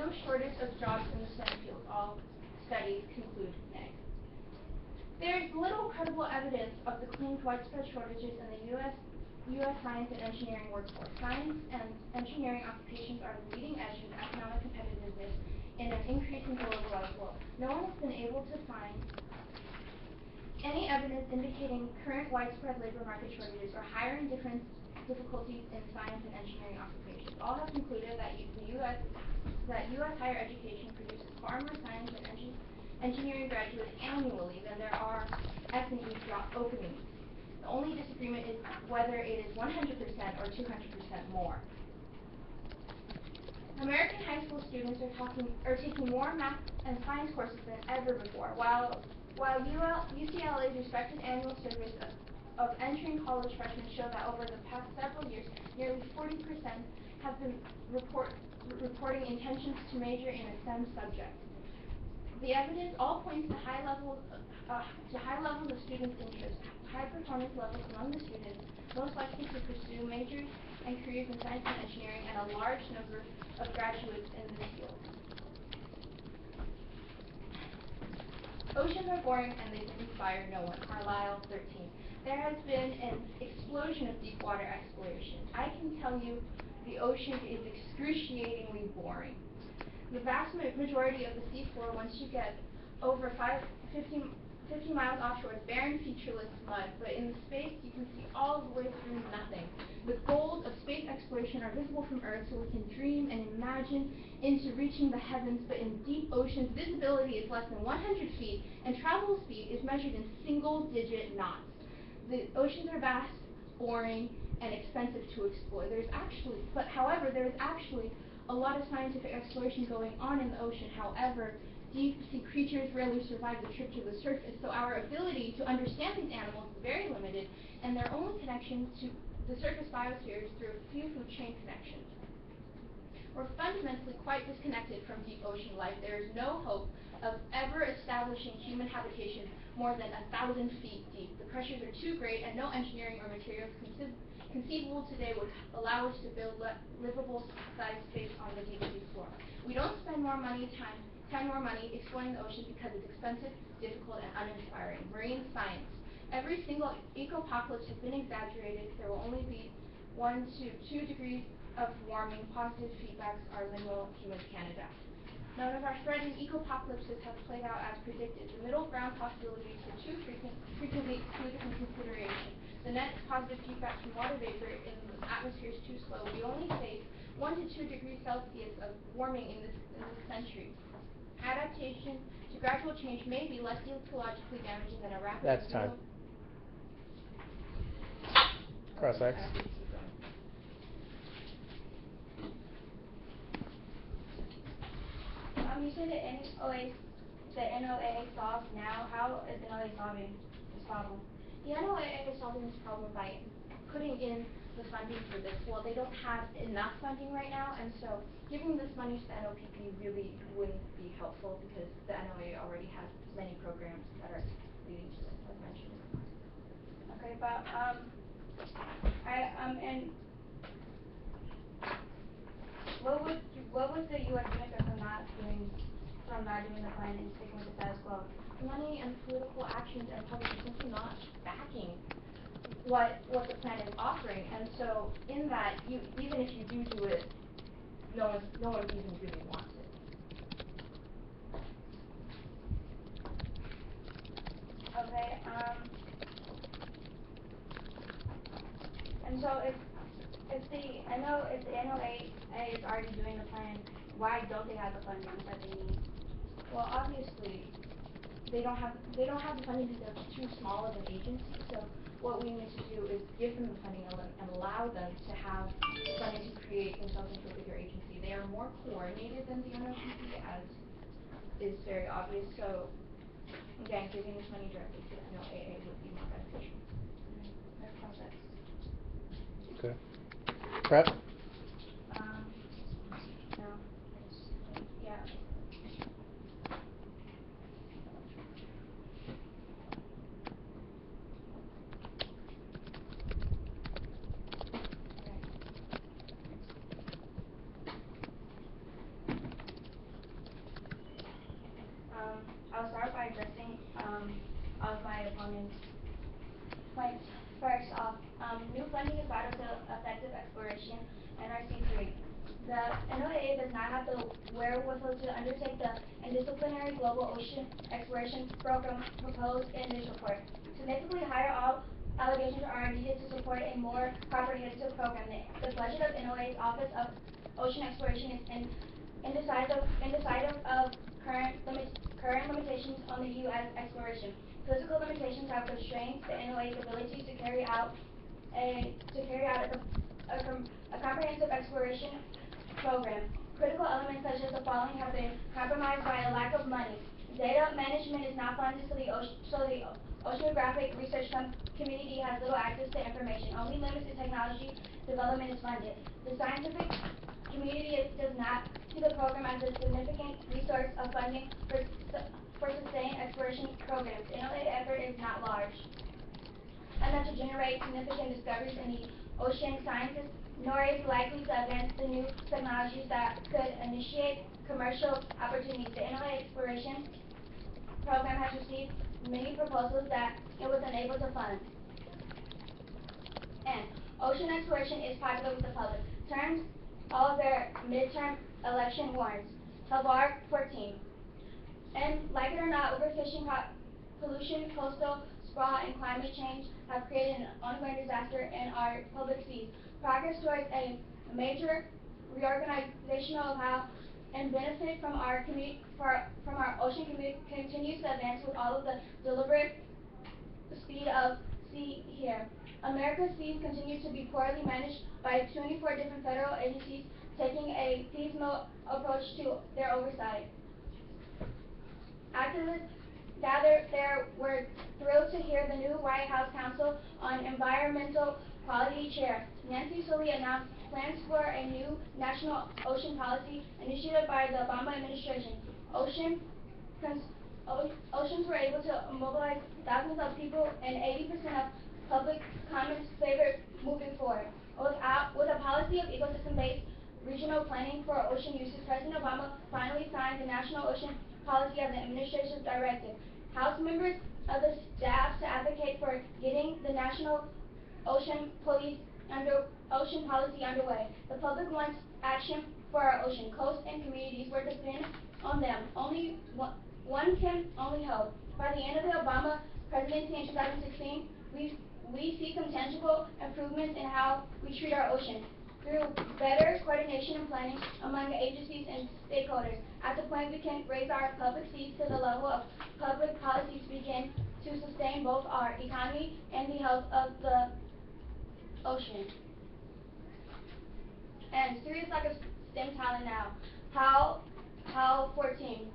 no shortage of jobs in the STEM field. All studies conclude negative. There is little credible evidence of the claimed widespread shortages in the U.S. science and engineering workforce. Science and engineering occupations are the leading edge of economic competitiveness in an increasing globalized world. No one has been able to find any evidence indicating current widespread labor market shortages or hiring difficulties in science and engineering occupations. All have concluded that U.S. higher education produces far more science and engineering graduates annually than there are S&E job openings. The only disagreement is whether it is 100% or 200% more. American high school students are taking more math and science courses than ever before. While UCLA's respected annual surveys of entering college freshmen show that over the past several years, nearly 40% have been reporting intentions to major in a STEM subject. The evidence all points to high levels of students' interest, high performance levels among the students most likely to pursue majors and careers in science and engineering, and a large number of graduates in this field. Oceans are boring and they inspire no one. Carlisle 13. There has been an explosion of deep water exploration. I can tell you the ocean is excruciatingly boring. The vast majority of the seafloor, once you get over 50 miles offshore, is barren, featureless mud, but in space you can see all the way through nothing. The goals of space exploration are visible from Earth, so we can dream and imagine into reaching the heavens, but in deep oceans, visibility is less than 100 feet, and travel speed is measured in single-digit knots. The oceans are vast, boring, and expensive to explore. However, there is actually a lot of scientific exploration going on in the ocean. However, deep sea creatures rarely survive the trip to the surface, so our ability to understand these animals is very limited, and their only connection to the surface biosphere is through a few food chain connections. We're fundamentally quite disconnected from deep ocean life. There is no hope of ever establishing human habitation more than 1,000 feet deep. The pressures are too great, and no engineering or materials conceivable today would allow us to build livable sized space on the deep sea floor. We don't spend more money exploring the ocean because it's expensive, difficult, and uninspiring. Marine science. Every single eco-apocalypse has been exaggerated. There will only be 1 to 2 degrees of warming. Positive feedbacks are minimal. Humans can't adapt. None of our threatened eco-apocalypses have played out as predicted. The middle ground possibilities are too frequently excluded from consideration. The net positive feedback from water vapor in the atmosphere is too slow. We only face 1 to 2 degrees Celsius of warming in this century. Adaptation to gradual change may be less ecologically damaging than a rapid. That's time. Cross X. You said the NOAA solves now. How is NOAA solving this problem? The NOAA is solving this problem by putting in the funding for this. Well, they don't have enough funding right now, and so giving this money to the NOPP really wouldn't be helpful because the NOAA already has many programs that are leading to this, as mentioned. Okay, but and what was the U.S. benefit from not doing the plan and sticking with the status quo? Money and political actions and public are simply not backing what the plan is offering, and so in that, even if you do it, no one even really wants it. Okay. And so if the NOAA is already doing the plan, why don't they have the funding that they need? Well, obviously, they don't have the funding because they're too small of an agency. So what we need to do is give them the funding and allow them to have the funding to create themselves into a bigger agency. They are more coordinated than the NOPP, as is very obvious. So again, giving this money directly to the NOAA would be more beneficial. That's process. Okay. Prep? No. Yeah. my opponent's points. First off, new funding is vital to effective exploration, NRC 3. The NOAA does not have the wherewithal to undertake the interdisciplinary global ocean exploration program proposed in this report. Significantly higher allegations are needed to support a more comprehensive program. The budget of NOAA's Office of Ocean Exploration is indecisive of current limitations on the U.S. exploration. Physical limitations have constrained the NOAA's ability to carry out a comprehensive exploration program. Critical elements such as the following have been compromised by a lack of money. Data management is not funded, so the oceanographic research community has little access to information. Only limited technology development is funded. The scientific community does not see the program as a significant resource of funding for sustained exploration programs. The NOAA effort is not large enough to generate significant discoveries in the ocean sciences, nor is likely to advance the new technologies that could initiate commercial opportunities. The NOAA exploration program has received many proposals that it was unable to fund. And ocean exploration is popular with the public. Terms all of their midterm election warrants. Havar 14. And like it or not, overfishing, pollution, coastal sprawl, and climate change have created an ongoing disaster in our public seas. Progress towards a major reorganization of how and benefit from our ocean community continues to advance with all of the deliberate speed of sea here. America's seas continue to be poorly managed by 24 different federal agencies taking a piecemeal approach to their oversight. Activists gathered there were thrilled to hear the new White House Council on Environmental Quality Chair, Nancy Sully, announced plans for a new national ocean policy initiated by the Obama administration. Oceans were able to mobilize thousands of people, and 80% of public comments favored moving forward. With a policy of ecosystem-based regional planning for ocean uses, President Obama finally signed the National Ocean Policy as the administration's directive. House members of the staff to advocate for getting the National Ocean Policy underway. The public wants action for our ocean, coast, and communities where depend on them. One can only hope. By the end of the Obama presidency in 2016, we see some tangible improvements in how we treat our ocean through better coordination and planning among agencies and stakeholders. At the point we can raise our public seas to the level of public policies begin to sustain both our economy and the health of the ocean. And serious lack of STEM talent now. How 14.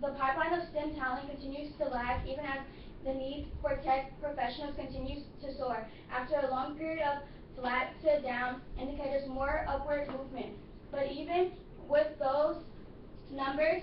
The pipeline of STEM talent continues to lag even as the need for tech professionals continues to soar. After a long period of flat to down indicators, more upward movement. But even with those numbers,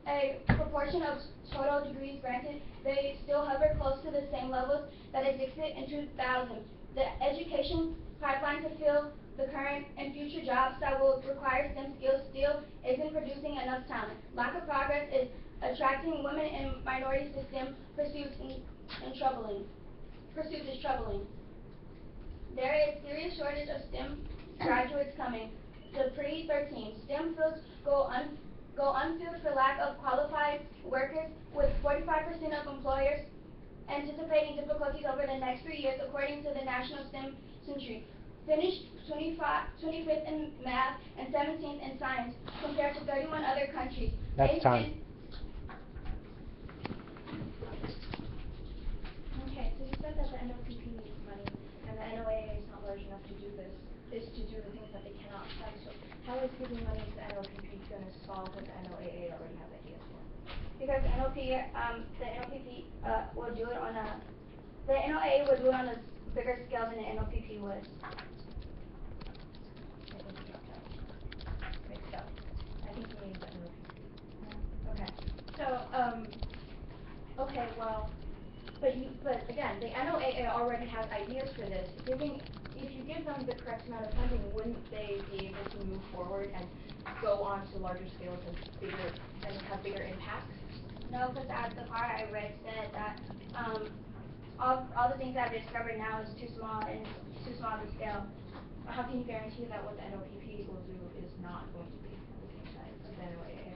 a proportion of total degrees granted, they still hover close to the same levels that existed in 2000. The education pipeline to fill the current and future jobs that will require STEM skills still isn't producing enough talent. Lack of progress is attracting women and minorities to STEM pursuits is troubling. There is serious shortage of STEM graduates coming. The pre-13 STEM fields go unfilled for lack of qualified workers, with 45% of employers anticipating difficulties over the next 3 years, according to the National STEM Century. Finished 25th in math and 17th in science, compared to 31 other countries. That's time. Okay, so you said that the NOPP needs money, and the NOAA is not large enough to do this, is to do the things that they cannot fund. So how is giving money to the NOPP going to solve what the NOAA already has ideas for? Because the NOAA will do it on a bigger scale than the NOPP would. Mixed up. I think he means the NOPP. Okay. So, okay, well, but again, the NOAA already has ideas for this. If you give them the correct amount of funding, wouldn't they be able to move forward and go on to larger scales and have bigger impacts? No, because the part I read said that all the things I've discovered now is too small and it's too small to scale. How can you guarantee that what the NOPP will do is not going to be the same size as the NOAA?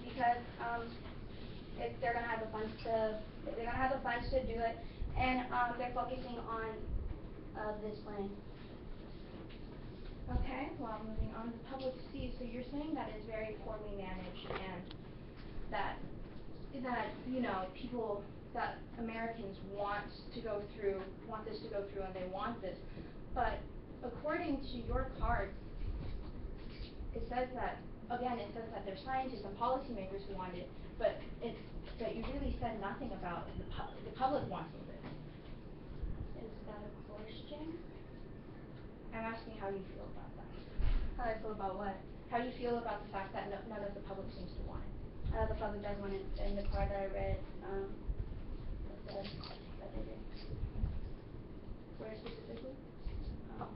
Because if they're gonna have the funds to do it, and they're focusing on this plan. Okay, well, moving on to public seats. So you're saying that it's very poorly managed and that you know, people, that Americans want this to go through and they want this. But according to your card, it says that there's scientists and policymakers who want it, but you really said nothing about the public wanting this. Is that a question? I'm asking how you feel about that. How I feel about what? How do you feel about the fact that none of the public seems to want it? The public does want it. In the card that I read, it says that they do. Where specifically? Um,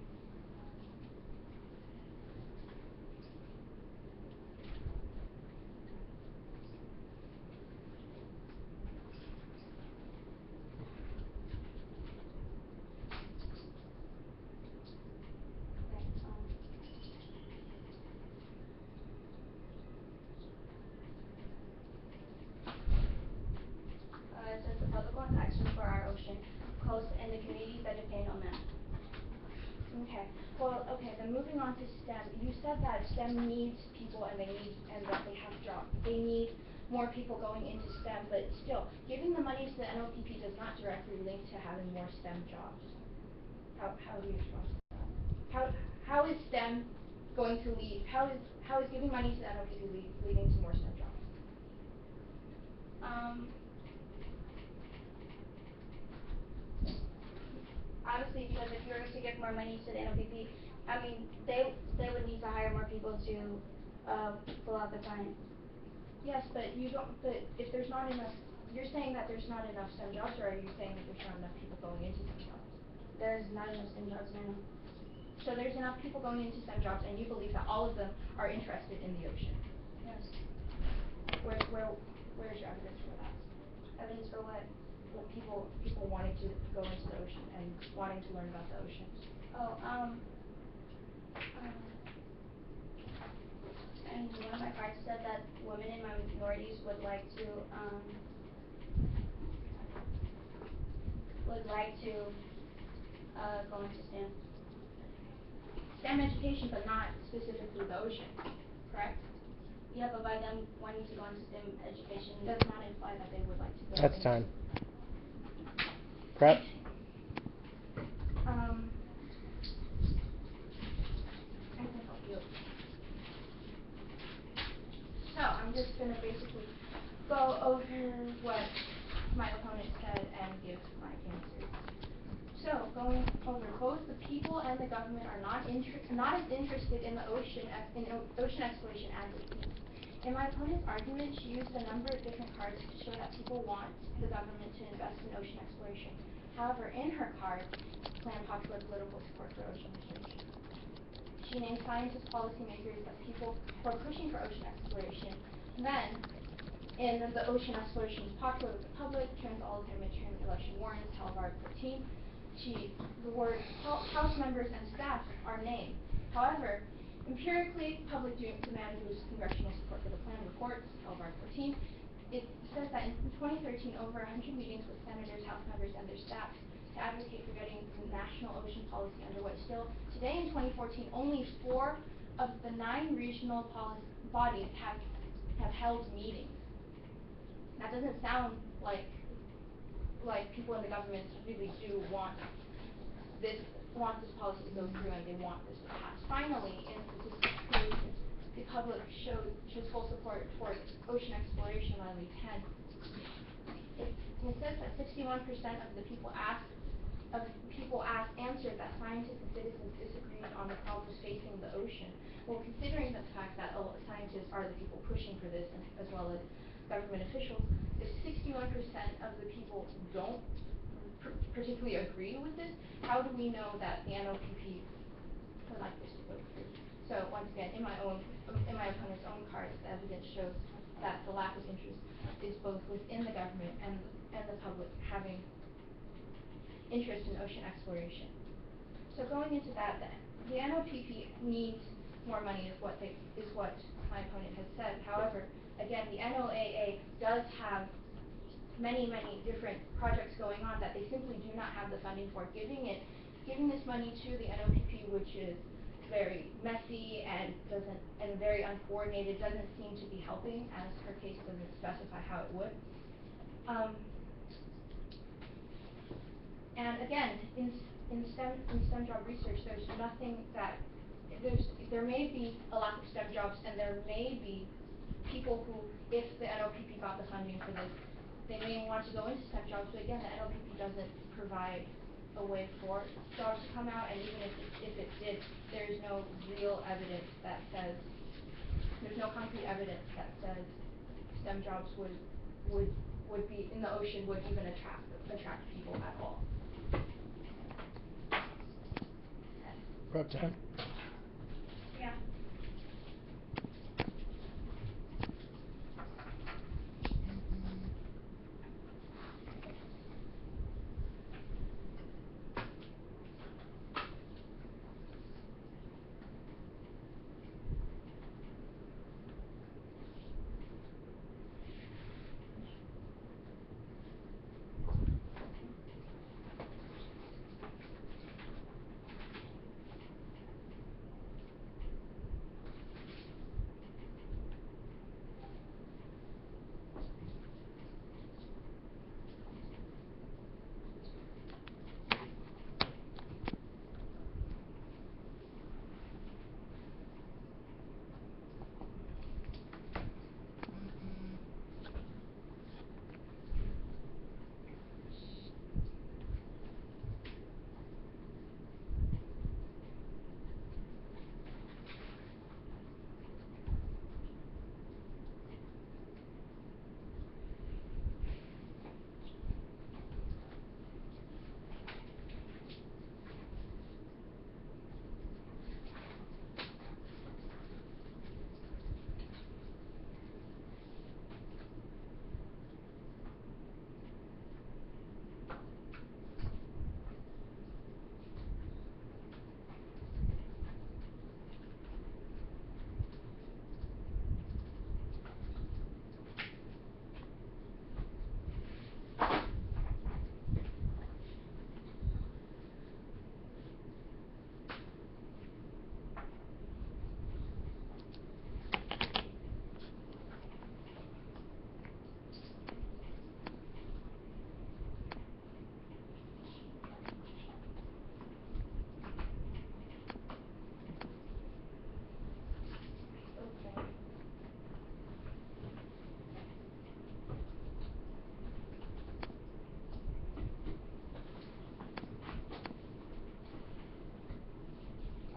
okay, it says the public wants action for our ocean, coast, and the communities that depend on them. Okay. Well, okay, then moving on to STEM. You said that STEM needs people and that they have jobs. They need more people going into STEM, but still, giving the money to the NOPP does not directly link to having more STEM jobs. How do you respond to that? How is STEM going to lead? How is giving money to the NOPP leading to more STEM jobs? Obviously, because if you were to give more money to the NOPP, I mean, they would need to hire more people to fill out the time. Yes, but you don't. But if there's not enough, you're saying that there's not enough STEM jobs, or are you saying that there's not enough people going into STEM jobs? There's not enough STEM jobs now. So there's enough people going into STEM jobs, and you believe that all of them are interested in the ocean. Yes. Where's your evidence for that? Evidence for what? Well, people wanting to go into the ocean and wanting to learn about the ocean. Oh, and one of my cards said that women and minorities would like to go into STEM. STEM education, but not specifically the ocean, correct? Yeah, but by them wanting to go into STEM education Does not imply that they would like to go That's into time. Prep. I can help you. So I'm just gonna basically go over what my opponent said and give my answers. So going over, both the people and the government are not as interested in the ocean exploration as it seems. In my opponent's argument, she used a number of different cards to show that people want the government to invest in ocean exploration. However, in her card, planned popular political support for ocean research. She named scientists, policymakers, as people who are pushing for ocean exploration. Then, in the ocean exploration is popular with the public, turns all of her midterm election warrants, Halvard 14. The words House members and staff are named. However, empirically, public demand boosts congressional support for the plan reports, Halvard 14. It says that in 2013, over 100 meetings with senators, House members, and their staffs to advocate for getting the national ocean policy underway. Still, today in 2014, only 4 of the 9 regional bodies have held meetings. That doesn't sound like people in the government really do want this policy to go through and they want this to pass. Finally, in statistics, the public shows full support for ocean exploration on Lead 10. It says that 61% of the people asked answered that scientists and citizens disagreed on the problems facing the ocean. Well, considering the fact that scientists are the people pushing for this, and as well as government officials, if 61% of the people don't particularly agree with this, how do we know that the NOPP would like this to go through? So once again, in my opponent's own cards, the evidence shows that the lack of interest is both within the government and the public having interest in ocean exploration. So going into that, the NOPP needs more money, is what my opponent has said. However, again, the NOAA does have many different projects going on that they simply do not have the funding for. Giving this money to the NOPP, which is very messy and very uncoordinated, doesn't seem to be helping, as her case doesn't specify how it would. And again, in STEM job research, there's nothing that there may be a lack of STEM jobs, and there may be people who, if the NOPP got the funding for this, they may want to go into STEM jobs, but again, the NOPP doesn't provide a way for jobs to come out, and even if it did, there is no real evidence that says, there's no concrete evidence that says STEM jobs would be in the ocean, would even attract people at all. Prep time. Yeah.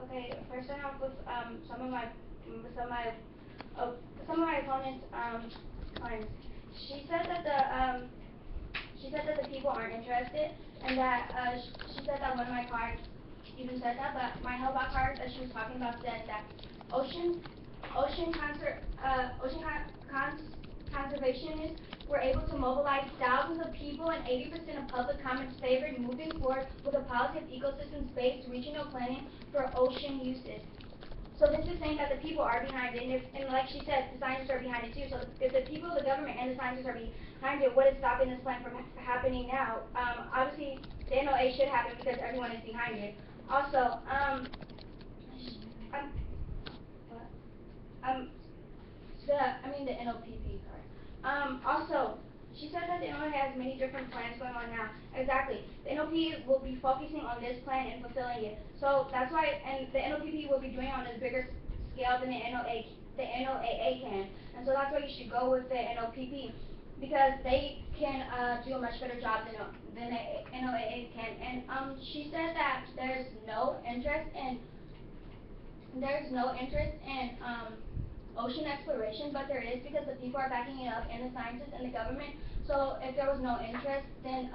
Okay, first start off with some of my opponent's points. She said that the people aren't interested, and that she said that one of my cards even said that, but my Hellbot card that she was talking about said that conservationists were able to mobilize thousands of people, and 80% of public comments favored moving forward with a policy of ecosystem-based regional planning for ocean uses. So this is saying that the people are behind it, and like she said, the scientists are behind it too. So if the people, the government, and the scientists are behind it, what is stopping this plan from happening now? Obviously, the NOA should happen because everyone is behind it. Also, the NOPP part. Also, she said that the NOA has many different plans going on now. Exactly. The NOP will be focusing on this plan and fulfilling it. So that's why, and the NOPP will be doing it on a bigger scale than the NOAA can. And so that's why you should go with the NOPP, because they can do a much better job than the NOAA can. And she said that there's no interest in ocean exploration, but there is, because the people are backing it up, and the scientists and the government. So if there was no interest, then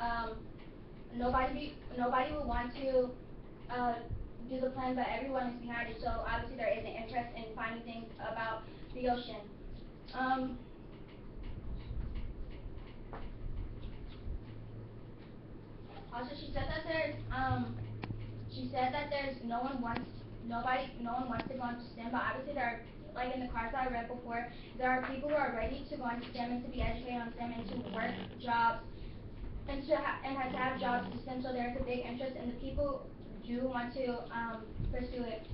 nobody would want to do the plan, but everyone is behind it. So obviously there is an interest in finding things about the ocean. Also, she said that no one wants to go into STEM, but obviously there are, like in the cards that I read before, there are people who are ready to go into STEM and to be educated on STEM and to work jobs and to have jobs in STEM. So there's a big interest, and the people do want to pursue it.